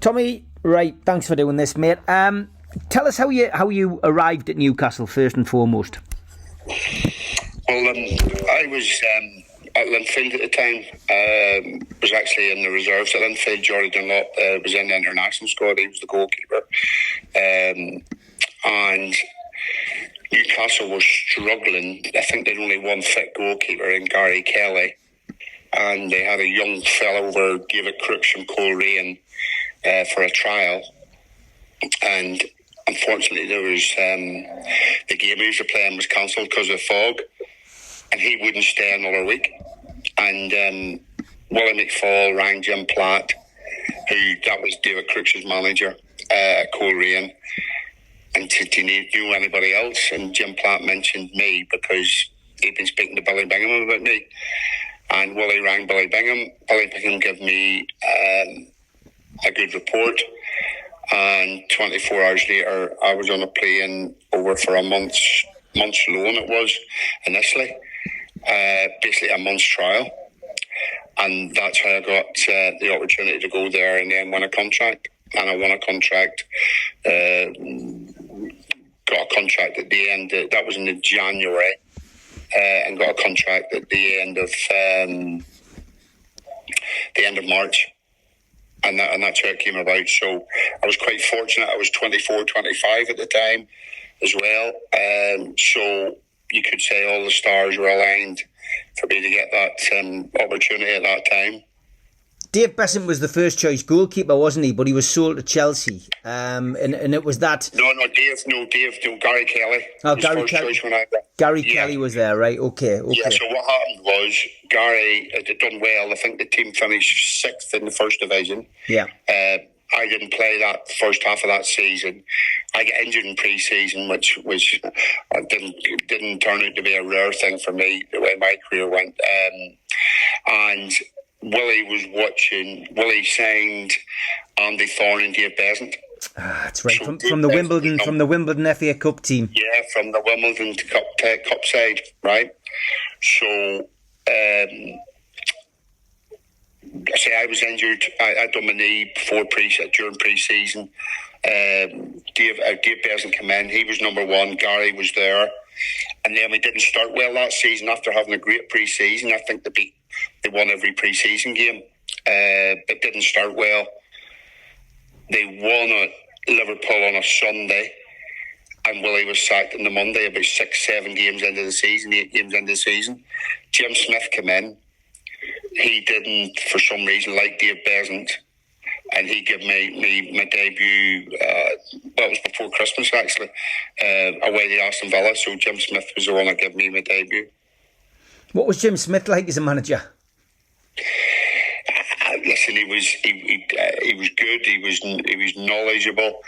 Tommy Wright, thanks for doing this, mate. Tell us how you arrived at Newcastle first and foremost. Well, I was at Linfield at the time. Was actually in the reserves at Linfield. Jordan Dunlop was in the international squad. He was the goalkeeper. And Newcastle was struggling. I think they'd only one fit goalkeeper in Gary Kelly. And they had a young fellow over, David Crooks from Coleraine, for a trial. And unfortunately, there was the game he was playing was cancelled because of fog. And he wouldn't stay another week. And Willie McFall rang Jim Platt, that was David Crooks' manager at Coleraine, and said, do you know anybody else? And Jim Platt mentioned me because he'd been speaking to Billy Bingham about me. And Willie rang Billy Bingham. Billy Bingham gave me a good report. And 24 hours later, I was on a plane over for a month's loan, it was, initially. Basically a month's trial. And that's how I got the opportunity to go there and then win a contract. And I won a contract, got a contract at the end, that was in the January, and got a contract at the end of March. And that's how it came about. So I was quite fortunate. I was 24, 25 at the time as well. So you could say all the stars were aligned for me to get that opportunity at that time. Dave Besant was the first choice goalkeeper, wasn't he? But he was sold to Chelsea, and it was that. No, Gary Kelly. Oh, Gary Kelly. Choice when I Gary Kelly was there, right? Okay. Yeah. So what happened was Gary had done well. I think the team finished 6th in the first division. Yeah. I didn't play that first half of that season. I got injured in pre-season, which didn't turn out to be a rare thing for me, the way my career went. And Willie was watching. Willie signed Andy Thorne and Dave Besant. That's right. So from the Wimbledon FA Cup team. Yeah, from the Wimbledon Cup side, right? So I was injured. I done my knee during pre-season. Dave Besant came in. He was number one. Gary was there, and then we didn't start well that season. After having a great pre-season, I think they won every pre-season game, but didn't start well. They won at Liverpool on a Sunday, and Willie was sacked on the Monday. About 6-7 games into the season, 8 games into the season, Jim Smith came in. He didn't, for some reason, like Dave Besant, and he gave me my debut. That was before Christmas, actually, away to Aston Villa. So Jim Smith was the one that gave me my debut. What was Jim Smith like as a manager? Listen, he was good. He was knowledgeable,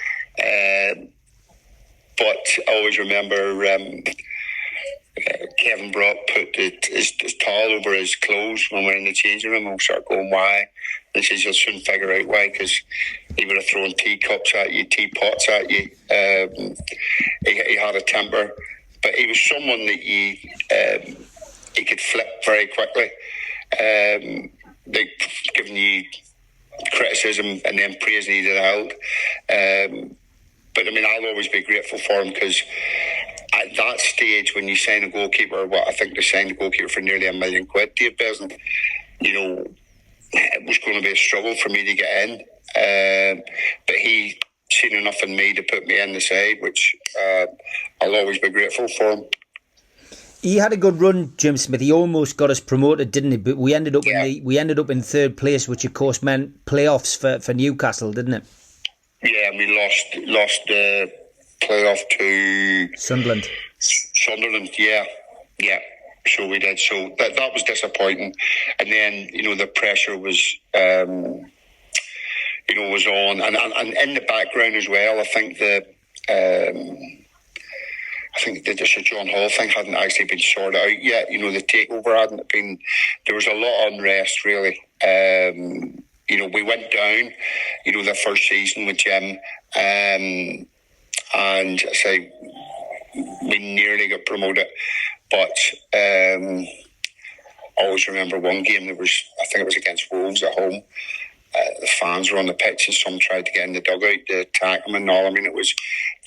but I always remember. Kevin Brock put his towel over his clothes when we're in the changing room, and we started going, why? And he says, you'll soon figure out why, because he would have thrown teacups at you, teapots at you. He had a temper, but he was someone that he could flip very quickly. They giving you criticism and then praise needed out. But I mean, I'll always be grateful for him, because at that stage, when you sign a goalkeeper, I think they signed a goalkeeper for nearly £1 million. Dave Besant, it was going to be a struggle for me to get in. But he seen enough in me to put me in the side, which I'll always be grateful for him. He had a good run, Jim Smith. He almost got us promoted, didn't he? But we ended up in third place, which of course meant playoffs for Newcastle, didn't it? Yeah, and we lost the playoff to Sunderland, yeah. So we did. So that was disappointing. And then the pressure was was on, and in the background as well. I think the Sir John Hall thing hadn't actually been sorted out yet. The takeover hadn't been. There was a lot of unrest, really. We went down. The first season with Jim. And I say we nearly got promoted, but I always remember one game. I think it was against Wolves at home. the fans were on the pitch and some tried to get in the dugout to attack them and all. I mean, it was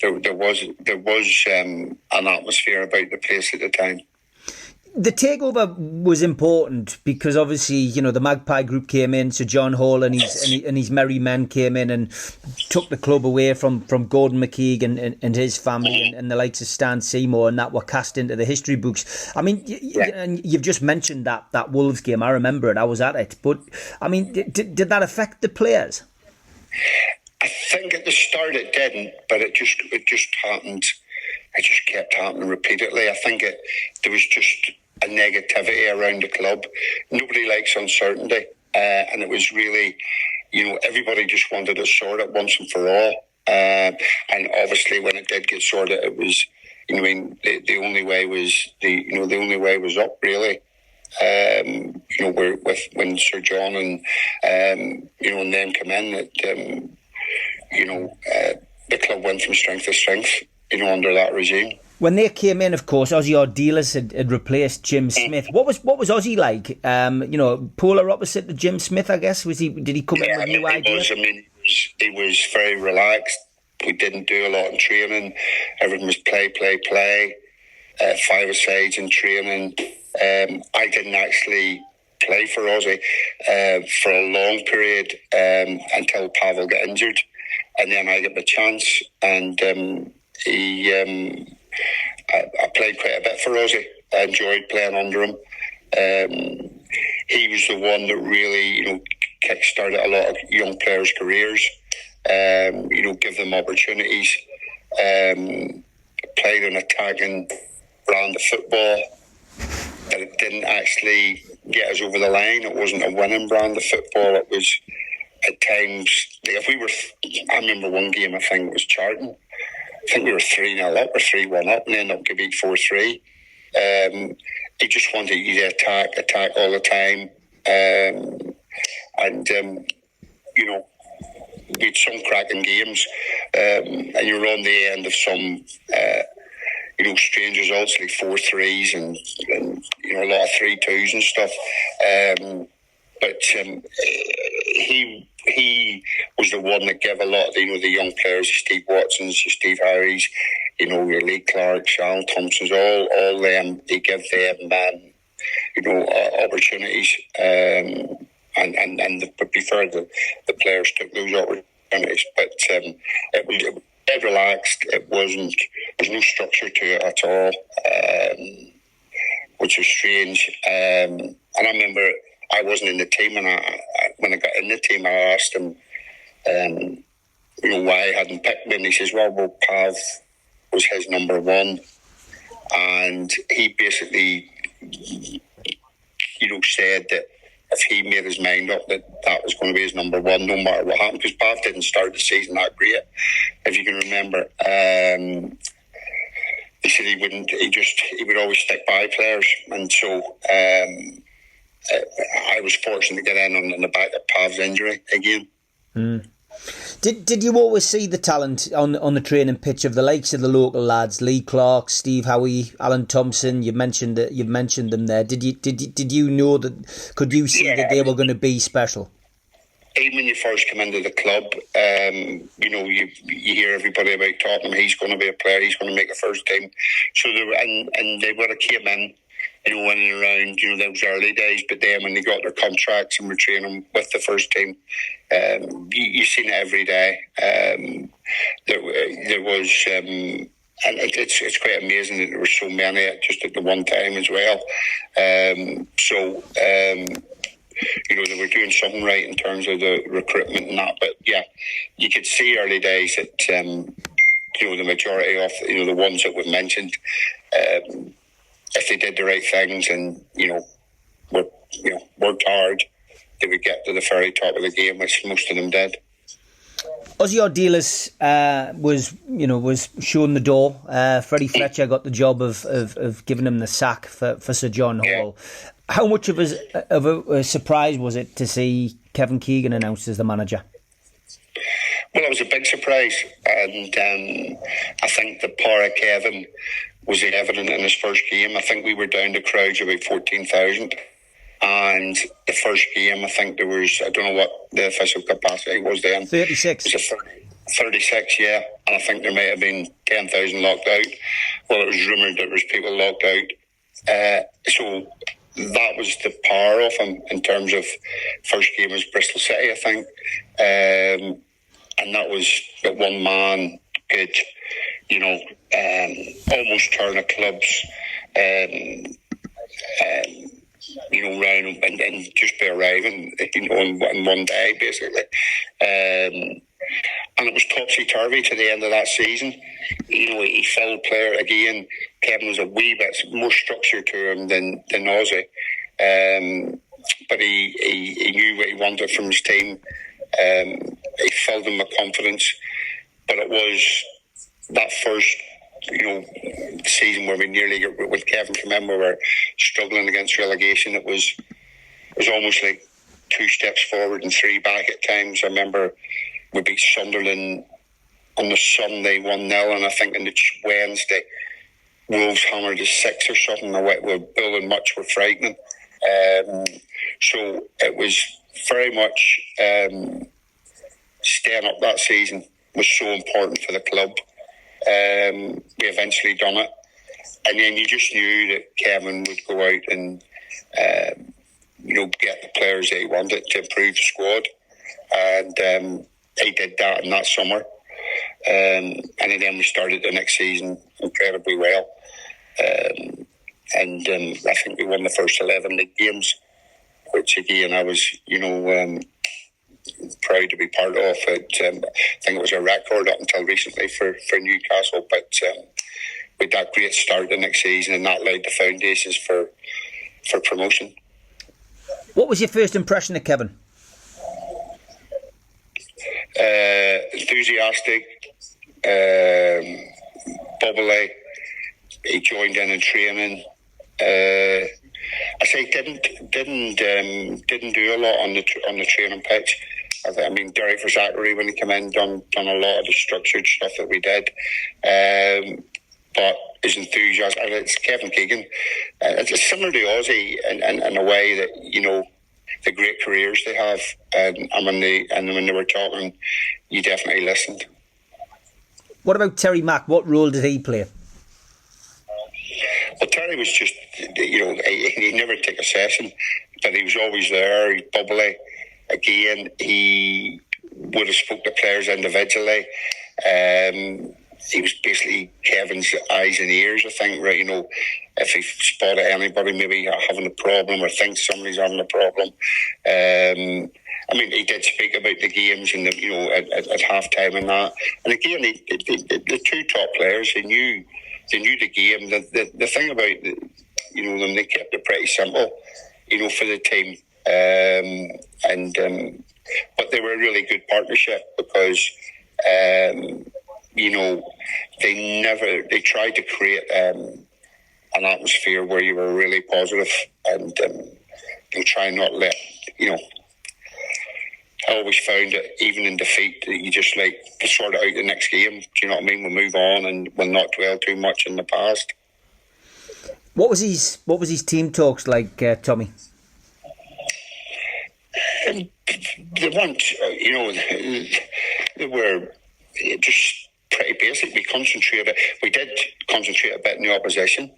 there was an atmosphere about the place at the time. The takeover was important because obviously, you know, the Magpie Group came in, so John Hall and his merry men came in and took the club away from Gordon McKeag and his family and the likes of Stan Seymour, and that were cast into the history books. I mean, and you've just mentioned that Wolves game. I remember it. I was at it. But, I mean, did that affect the players? I think at the start it didn't, but it just happened. It just kept happening repeatedly. I think there was just a negativity around the club. Nobody likes uncertainty, and it was really, you know, everybody just wanted to sort it once and for all. And obviously, when it did get sorted, it was, you know, I mean, the only way was up, really. You know, when Sir John and you know, and them come in, you know, the club went from strength to strength, you know, under that regime. When they came in, of course, Osvaldo Ardiles had replaced Jim Smith. What was Ozzy like? You know, polar opposite to Jim Smith, I guess. Did he come in with new ideas? He was very relaxed. We didn't do a lot in training. Everything was play. 5-a-sides in training. I didn't actually play for Ozzy for a long period until Pavel got injured, and then I got the chance, and I played quite a bit for Ozzy. I enjoyed playing under him. He was the one that really, you know, kick-started a lot of young players' careers. You know, give them opportunities. Played an attacking brand of football, but it didn't actually get us over the line. It wasn't a winning brand of football. It was at times. I remember one game. I think it was Charlton. I think we were 3-0 up or 3-1 up, and ended up getting beat 4-3. He just wanted you to attack all the time, and you know, we had some cracking games, and you were on the end of some, you know, strange results like 4-3s and you know, a lot of 3-2s and stuff. But he was the one that gave a lot of, you know, the young players, Steve Watsons, Steve Harris, you know, your Lee Clark, Alan Thompsons, all them. He gave them, you know, opportunities. And to be fair, the players took those opportunities. But it was dead relaxed. There's no structure to it at all, which was strange. And I remember I wasn't in the team, and when I got in the team, I asked him, you know, why he hadn't picked me, and he says, well, Pav was his number one, and he basically, you know, said that if he made his mind up that was going to be his number one, no matter what happened, because Pav didn't start the season that great, if you can remember. He said he would always stick by players, and so I was fortunate to get in on the back of Pav's injury again. Did you always see the talent on the training pitch of the likes of the local lads, Lee Clark, Steve Howie, Alan Thompson? You've mentioned them there. Did you know that? Could you see that they were going to be special? Even when you first come into the club, you know, you hear everybody about Tottenham. He's going to be a player. He's going to make the first team. So they would have came in, you know, in and around, you know, those early days. But then when they got their contracts and were training with the first team, you seen it every day. There was, and it's quite amazing that there were so many just at the one time as well. You know, they were doing something right in terms of the recruitment and that. But yeah, you could see early days that, you know, the majority of, you know, the ones that we've mentioned, if they did the right things and, you know, worked hard, they would get to the very top of the game, which most of them did. Osvaldo Ardiles was shown the door. Freddie Fletcher got the job of giving him the sack for Sir John Hall. Yeah. How much of a surprise was it to see Kevin Keegan announced as the manager? Well, it was a big surprise, and I think the power of Kevin was evident in his first game. I think we were down to crowds of about 14,000, And the first game, I think there was, I don't know what the official capacity was then. 36. It was 36, yeah. And I think there might have been 10,000 locked out. Well, it was rumoured that there was people locked out. So that was the power of him in terms of first game was Bristol City, I think. And that was that one man could, almost turn a club's round and just be arriving, in one day, basically. And it was topsy-turvy to the end of that season. He filled player again. Kevin was a wee bit more structure to him than Ozzy. But he knew what he wanted from his team. He filled him with confidence. But it was that first season where we nearly, with Kevin come in, we were struggling against relegation. It was almost like 2 steps forward and 3 back at times. I remember we beat Sunderland on the Sunday 1-0, and I think on the Wednesday Wolves hammered us 6 or something. We're building much, we're frightening. So it was very much staying up that season was so important for the club. We eventually done it, and then you just knew that Kevin would go out and get the players that he wanted to improve the squad, and he did that in that summer, and then we started the next season incredibly well, and I think we won the first 11 league games, which again I was proud to be part of it. I think it was a record up until recently for Newcastle, but with that great start the next season, and that laid the foundations for promotion. What was your first impression of Kevin? Enthusiastic, bubbly. He joined in training. I say didn't do a lot on the training pitch. I mean, Derek for Zachary, when he came in, done a lot of the structured stuff that we did. But his enthusiasm, and it's Kevin Keegan. It's similar to Ozzy in a way that, the great careers they have. And when they were talking, you definitely listened. What about Terry Mack? What role did he play? Well, Terry was just, he never took a session, but he was always there. He's bubbly. Again, he would have spoke to players individually. He was basically Kevin's eyes and ears, I think, right? If he spotted anybody maybe having a problem or thinks somebody's having a problem. I mean, he did speak about the games and at half time and that. And again, the 2 top players, they knew the game. The thing about them, they kept it pretty simple, for the team. But they were a really good partnership because they tried to create an atmosphere where you were really positive and try not let I always found that even in defeat that you just like to sort it out the next game. Do you know what I mean? We'll move on and we'll not dwell too much in the past. What was his team talks like, Tommy? They weren't, they were just pretty basic. We did concentrate a bit in the opposition,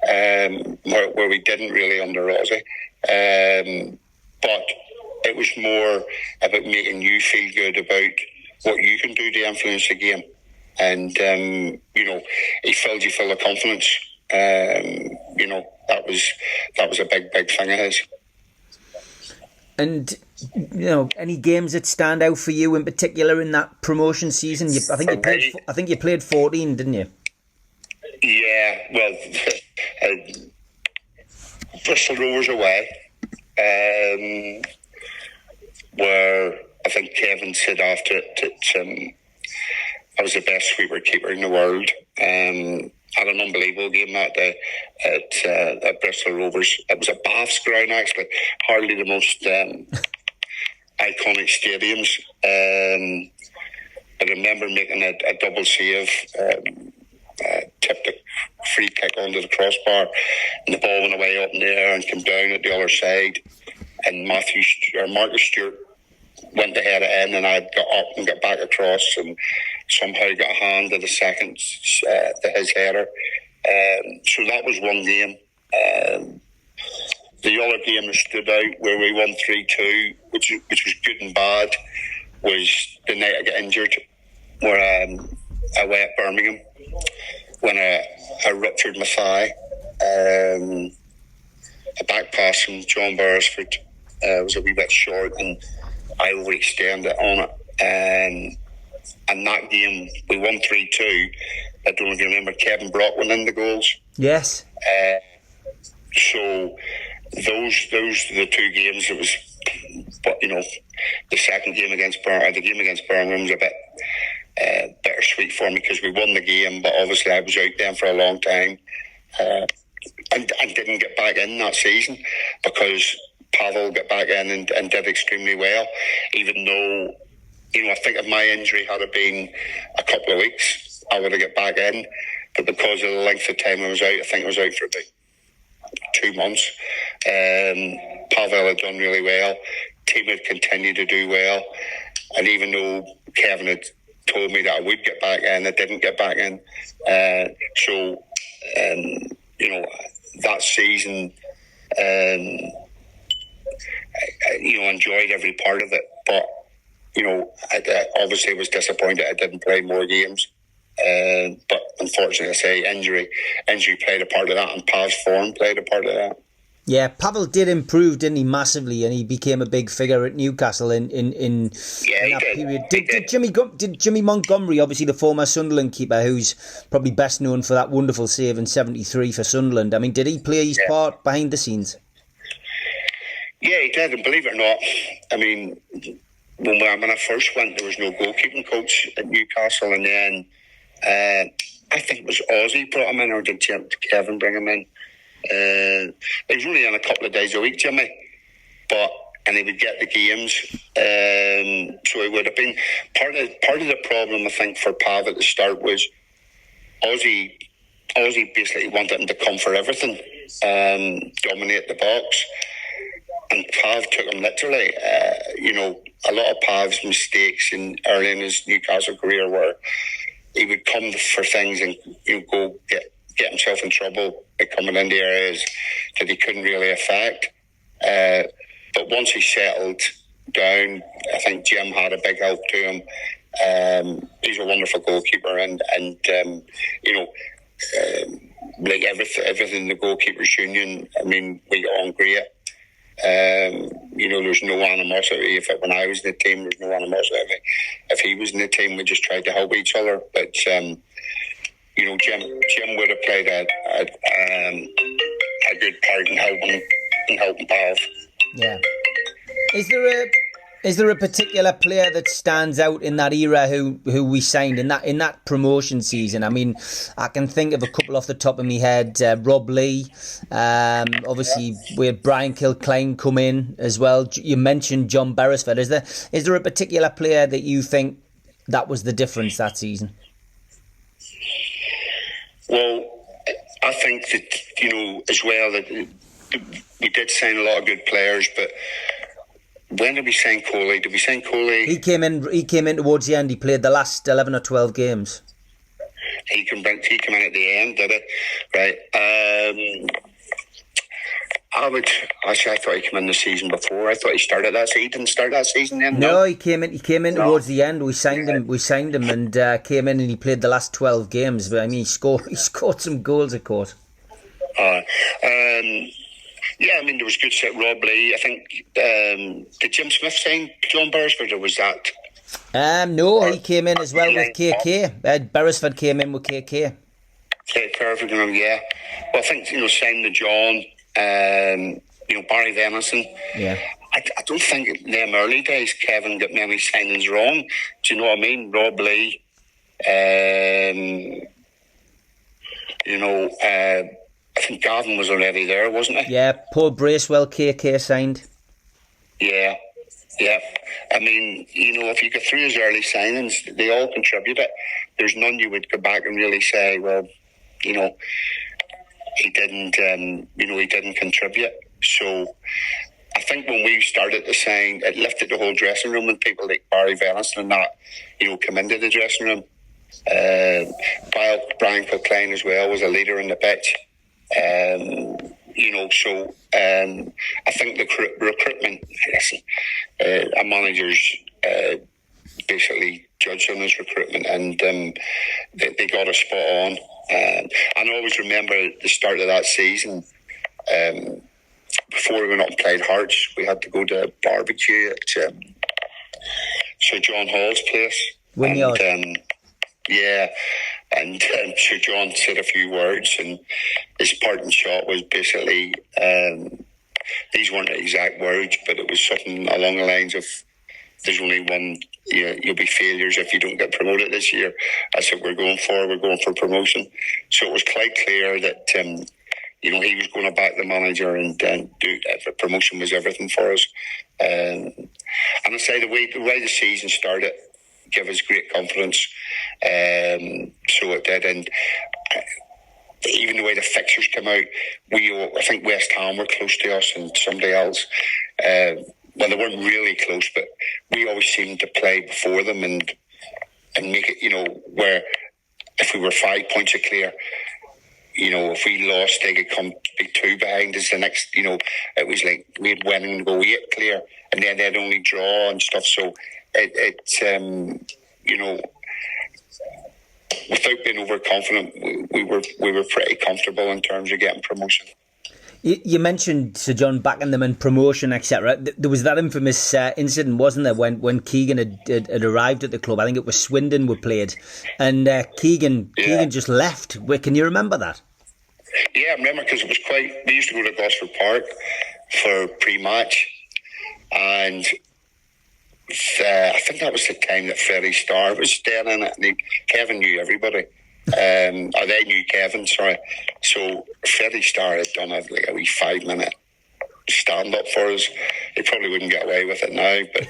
where we didn't really under Ozzy. But it was more about making you feel good about what you can do to influence the game. And, he filled you full of confidence. That was a big thing of his. And, any games that stand out for you in particular in that promotion season? I think you played 14, didn't you? Yeah, well, Bristol Rovers away, where I think Kevin said after it, I was the best sweeper keeper in the world. Had an unbelievable game that day at Bristol Rovers. It was a Baths ground, actually. Hardly the most iconic stadiums. I remember making a double save, tipped it free kick onto the crossbar, and the ball went away up in the air and came down at the other side. And Marcus Stewart went to head it in, and I got up and got back across, and somehow got a hand to the second to his header. So that was one game. The other game that stood out, where we won 3-2, which was good and bad, was the night I got injured, where away at Birmingham, when I ruptured my thigh. A back pass from John Beresford was a wee bit short, and I overextended on it. And that game, we won 3-2. I don't know if you remember, Kevin Brock went in the goals. Yes. So those are the two games. It was, but the second game against Birmingham was a bit bittersweet for me, because we won the game, but obviously I was out then for a long time, and didn't get back in that season, because Pavel got back in and did extremely well, even though I think if my injury had been a couple of weeks, I would have got back in, but because of the length of time I was out, I think I was out for about 2 months. Pavel had done really well. Team had continued to do well, and even though Kevin had told me that I would get back in, I didn't get back in. So that season, I enjoyed every part of it, but I obviously was disappointed I didn't play more games. But unfortunately, I say injury played a part of that, and Pav's form played a part of that. Yeah, Pavel did improve, didn't he, massively, and he became a big figure at Newcastle in that period. Did Jimmy Montgomery, obviously the former Sunderland keeper, who's probably best known for that wonderful save in '73 for Sunderland, I mean, did he play his part behind the scenes? Yeah, he did, and believe it or not, I mean, when I first went, there was no goalkeeping coach at Newcastle, and then I think it was Ozzy brought him in, or did Kevin bring him in? He was only in a couple of days a week, Jimmy, and he would get the games. So it would have been part of the problem, I think, for Pav at the start was Ozzy basically wanted him to come for everything, dominate the box, and Pav took him literally. A lot of Pav's mistakes early in his Newcastle career were he would come for things and go get himself in trouble by coming into areas that he couldn't really affect. But once he settled down, I think Jim had a big help to him. He's a wonderful goalkeeper, and like everything in the goalkeepers union, I mean, we got on great. There's no animosity. When I was in the team, there's no animosity. If he was in the team, we just tried to help each other. But Jim would have played a good part in helping Pav. Yeah. Is there a particular player that stands out in that era who we signed in that promotion season? I mean, I can think of a couple off the top of my head. Rob Lee, obviously we had Brian Kilcline come in as well. You mentioned John Beresford. Is there a particular player that you think that was the difference that season? Well, I think that as well that we did sign a lot of good players, but when did we sign Coley? Did we sign Coley? He came in towards the end. He played the last 11 or 12 games. He came in at the end, did it? Right. I thought he came in the season before. I thought he started that season. He didn't start that season then. No, he came in towards the end. We signed him and came in and he played the last 12 games. But I mean, he scored some goals, of course. Yeah, I mean, there was good set. Rob Lee, I think. Did Jim Smith sign John Beresford, or was that? No, he came in as well with KK. Beresford came in with KK. Okay, perfect. Yeah. Well, I think signing the John, Barry Venison. Yeah. I don't think in them early days Kevin got many signings wrong. Do you know what I mean? Rob Lee. I think Gavin was already there, wasn't he? Yeah, Paul Bracewell, KK signed. Yeah. I mean, if you go through his early signings, they all contributed. There's none you would go back and really say, well, he didn't, he didn't contribute. So I think when we started to sign, it lifted the whole dressing room, and people like Barry Venison and that, come into the dressing room. Brian Kilcline as well was a leader in the pitch. So I think the recruitment, listen, a manager's basically judged on his recruitment, and they got us spot on. And I always remember the start of that season, before we went up and played Hearts, we had to go to a barbecue at Sir John Hall's place. And Sir John said a few words, and his parting shot was basically, these weren't the exact words, but it was something along the lines of, there's only one, you'll be failures if you don't get promoted this year. That's what we're going for. We're going for promotion. So it was quite clear that, he was going to back the manager and the promotion was everything for us. And I say the way the season started gave us great confidence. So it did. And even the way the fixtures came out, I think West Ham were close to us and somebody else. Well, they weren't really close, but we always seemed to play before them and make it, where if we were 5 points clear, if we lost, they could come be 2 behind us the next, it was like we'd win and go 8 clear, and then they'd only draw and stuff. So without being overconfident, we were pretty comfortable in terms of getting promotion. You mentioned Sir John backing them in promotion, etc. There was that infamous incident, wasn't there, when Keegan had arrived at the club? I think it was Swindon were played, and Keegan just left. Can you remember that? Yeah, I remember, because it was we used to go to Gosford Park for pre-match, and I think that was the time that Freddie Starr was staying in it, and Kevin knew everybody. Or they knew Kevin, sorry. So Freddie Starr had done a wee 5-minute stand-up for us. He probably wouldn't get away with it now, but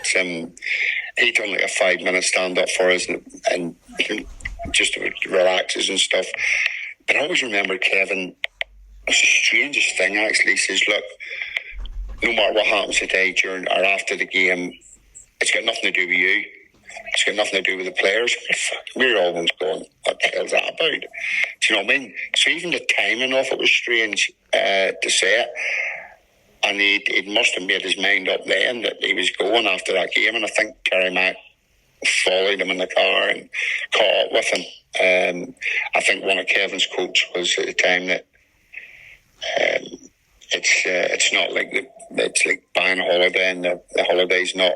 he done a 5-minute stand-up for us and just to relax us and stuff. But I always remember Kevin, it's the strangest thing actually. He says, look, no matter what happens today during or after the game, it's got nothing to do with you. It's got nothing to do with the players. We're always going, what the hell's that about? Do you know what I mean? So even the timing of it was strange to say it. And he must have made his mind up then that he was going after that game. And I think Terry Mack followed him in the car and caught up with him. I think one of Kevin's quotes was at the time that it's not like it's like buying a holiday, and the holiday's not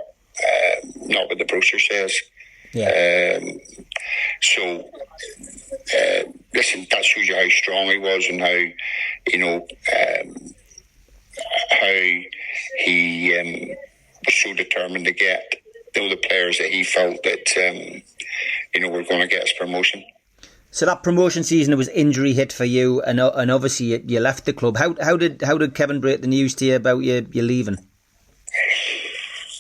what the brochure says. Yeah. Listen, that shows you how strong he was and how he was so determined to get the players that he felt that were going to get us promotion. So that promotion season, it was injury hit for you, and obviously you left the club. How did Kevin break the news to you about you leaving?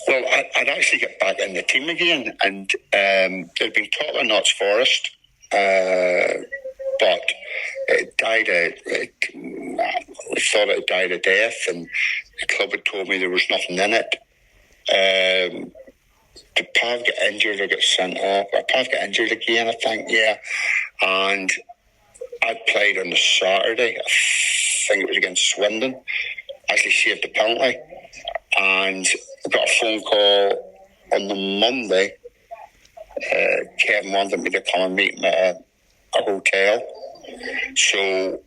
Well, I'd actually get back in the team again, and there'd been talk of Notts Forest, but it died. We thought it died a death, and the club had told me there was nothing in it. Did Pav get injured or get sent off? Pav got injured again, I think, yeah. And I played on the Saturday. I think it was against Swindon. Actually saved the penalty. And I got a phone call on the Monday. Kevin wanted me to come and meet him at a hotel. So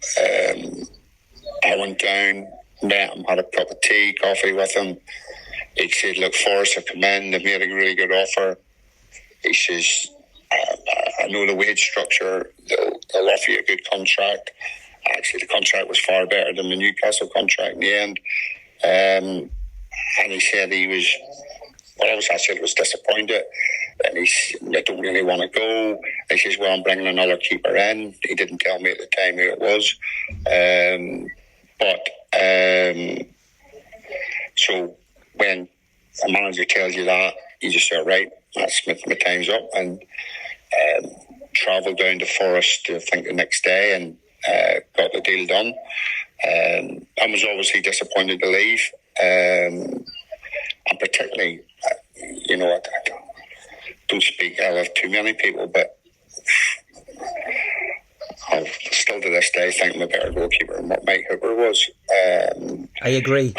I went down, met him, had a cup of tea, coffee with him. He said, look, Forrest have come in, they've made a really good offer. He says, I know the wage structure, they'll offer you a good contract. Actually, the contract was far better than the Newcastle contract in the end. And he said I said was disappointed. And he said, I don't really want to go. He says, well, I'm bringing another keeper in. He didn't tell me at the time who it was. So when a manager tells you that, you just say, right, that's my time's up. And travelled down to Forest, I think, the next day, and got the deal done. I was obviously disappointed to leave, and particularly, I don't speak ill of too many people, but I still to this day think I'm a better goalkeeper than what Mike Hooper was. I agree.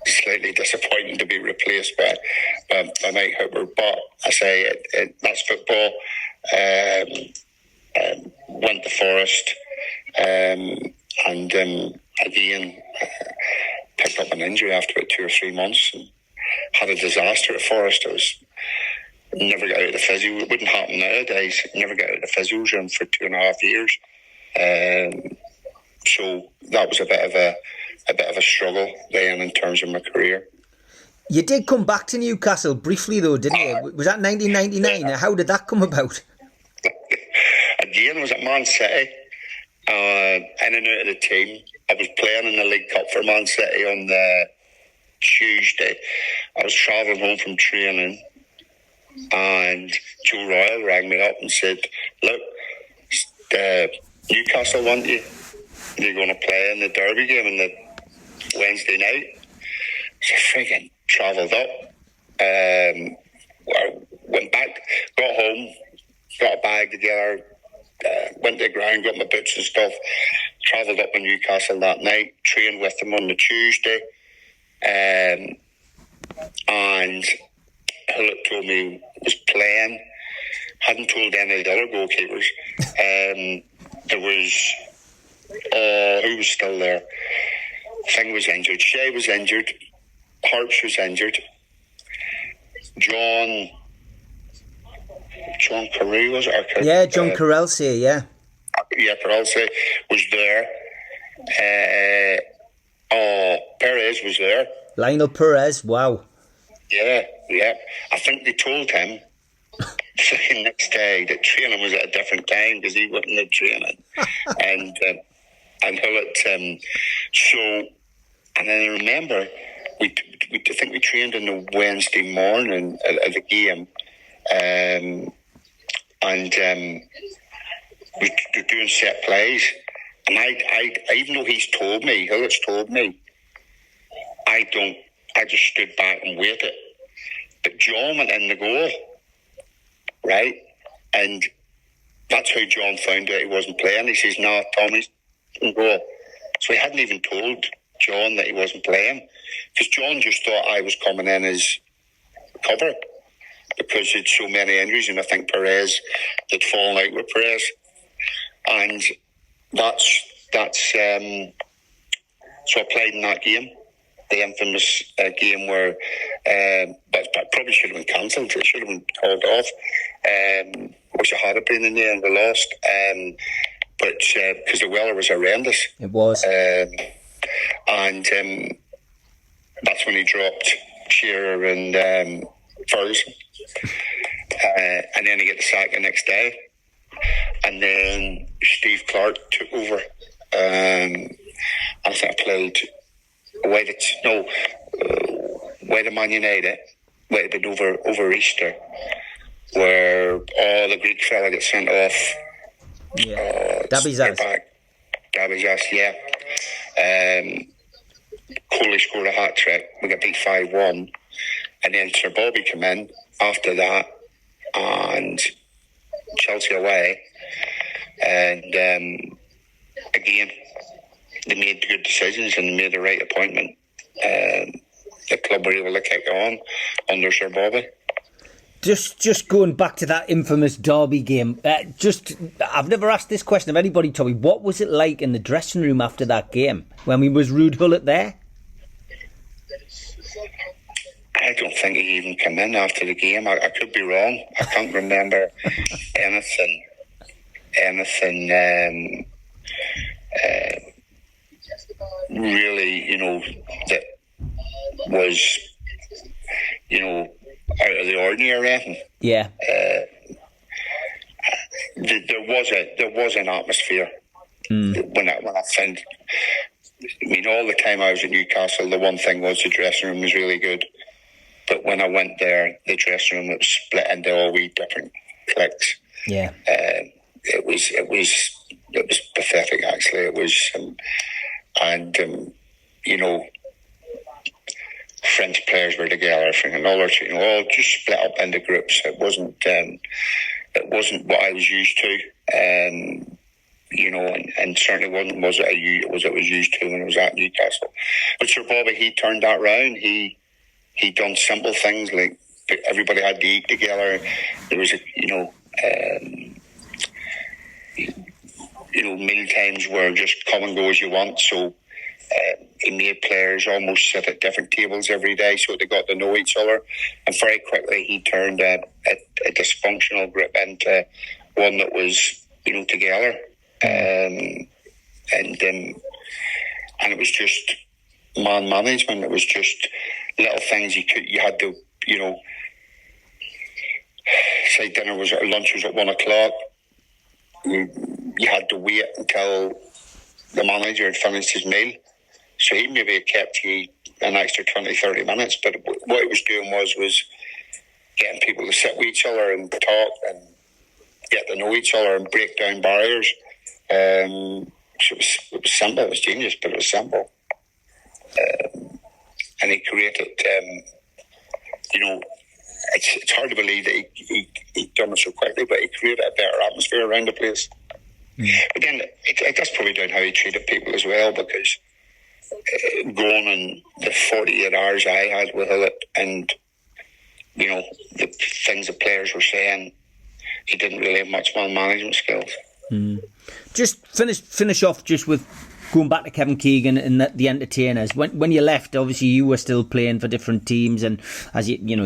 Slightly disappointing to be replaced by Mike Hooper, but I say that's football. Went to Forest, and again picked up an injury after about 2 or 3 months and had a disaster at Forest. I was never got out of the physio. It wouldn't happen nowadays. Never got out of the physio room for 2.5 years. So that was a bit of a struggle then in terms of my career. You did come back to Newcastle briefly though, didn't you? Was that 1999? Yeah. How did that come about? Again, I was at Man City, in and out of the team. I was playing in the League Cup for Man City on the Tuesday. I was travelling home from training, and Joe Royal rang me up and said, "Look, Newcastle want you. You're going to play in the derby game on the Wednesday night." So I freaking travelled up. I went back, got home, got a bag together, went to the ground, got my boots and stuff, travelled up to Newcastle that night, trained with them on the Tuesday, and Hullet told me was playing. Hadn't told any of the other goalkeepers. There was who was still there? Thing was injured. Shea was injured. Harps was injured. John Carew was it? Yeah, John Carelsey, yeah. Yeah, Carelsey was there. Perez was there. Lionel Perez, wow. Yeah. I think they told him the next day that training was at a different time because he wasn't at training. and Hullet, and then I remember I think we trained on the Wednesday morning at the game, and we were doing set plays, and I even though Hullet's told me, I just stood back and waited. But John went in the goal, right? And that's how John found out he wasn't playing. He says, "No, Tommy's in goal." So he hadn't even told John that he wasn't playing, because John just thought I was coming in as cover because he'd so many injuries, and I think Perez had fallen out with Perez. And that's so I played in that game, the infamous game where but probably should have been cancelled. It should have been called off. Wish it had been in the end. We lost, but because the weather was horrendous. It was, and that's when he dropped Shearer and Ferguson, and then he got the sack the next day, and then Steve Clark took over. I think I played away to Man United, way to been over Easter, where all the Greek fella got sent off. Yeah, Dabby's ass, yeah. Coley scored a hat trick. We got beat 5-1, and then Sir Bobby came in after that, and Chelsea away, and again they made good decisions and they made the right appointment. The club were able to kick on under Sir Bobby. Just going back to that infamous derby game, I've never asked this question of anybody, Tommy. What was it like in the dressing room after that game? When we was Ruud Hullet there? I don't think he even came in after the game. I could be wrong. I can't remember anything really, that was, out of the ordinary or anything. Yeah. There was an atmosphere when I found. I mean, all the time I was at Newcastle, the one thing was the dressing room was really good. But when I went there, the dressing room was split into all wee different cliques. Yeah. It was pathetic, actually. it was, French players were together, and all just split up into groups. It wasn't what I was used to, and certainly wasn't was it was used to when I was at Newcastle. But Sir Bobby, he turned that round. He done simple things like everybody had to eat together. There was meal times were just come and go as you want. So he made players almost sit at different tables every day, so they got to know each other. And very quickly, he turned a dysfunctional group into one that was together. And it was just man management. It was just little things you had to say lunch was at 1 o'clock. You had to wait until the manager had finished his meal. So he maybe kept you an extra 20-30 minutes, but what he was doing was getting people to sit with each other and talk and get to know each other and break down barriers. So it was simple. It was genius, but it was simple. And he created, it's hard to believe that he'd done it so quickly, but he created a better atmosphere around the place. But then that's probably down how he treated people as well, because going on the 48 hours I had with it, and the things the players were saying, he didn't really have much man management skills. Just finish off just with going back to Kevin Keegan and the entertainers. When you left, obviously you were still playing for different teams, and as you'll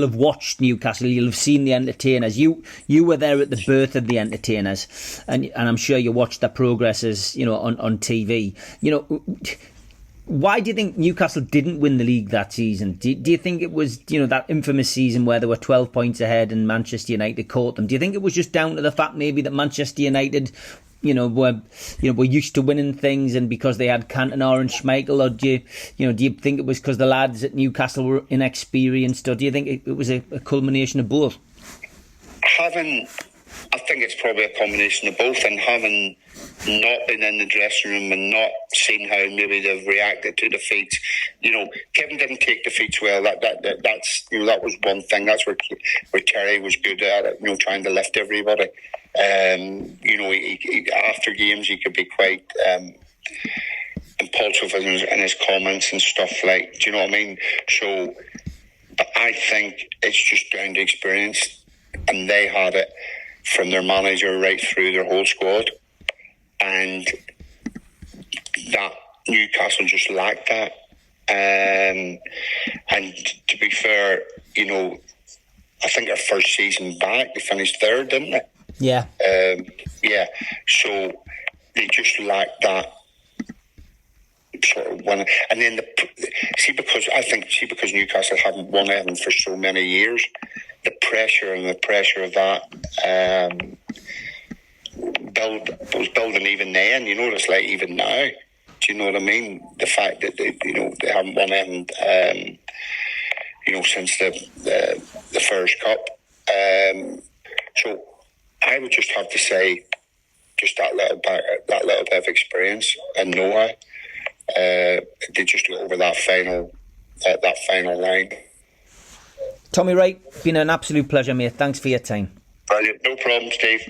have watched Newcastle, you'll have seen the entertainers. You were there at the birth of the entertainers, and I'm sure you watched their progresses, on TV. Why do you think Newcastle didn't win the league that season? Do you think it was, that infamous season where they were 12 points ahead and Manchester United caught them? Do you think it was just down to the fact maybe that Manchester United, were used to winning things, and because they had Cantona and Schmeichel, or do you think it was because the lads at Newcastle were inexperienced, or do you think it was a culmination of both? I think it's probably a combination of both, and having not been in the dressing room and not seen how maybe they've reacted to defeats. Kevin didn't take defeats well. That was one thing. That's where Terry was good at it. Trying to lift everybody. He, after games, he could be quite impulsive in his comments and stuff like. Do you know what I mean? So, but I think it's just down to experience, and they had it from their manager right through their whole squad, and that Newcastle just lacked that. And to be fair, I think our first season back, they finished third, didn't they? Yeah. So they just lacked that sort of winning. And then because Newcastle hadn't won anything for so many years, the pressure of that was building even then. It's like even now. Do you know what I mean? The fact that they haven't won anything, since the first cup. So I would just have to say, just that little bit of experience and know-how. They just got over that final line. Tommy Wright, been an absolute pleasure, mate. Thanks for your time. Brilliant. No problem, Steve.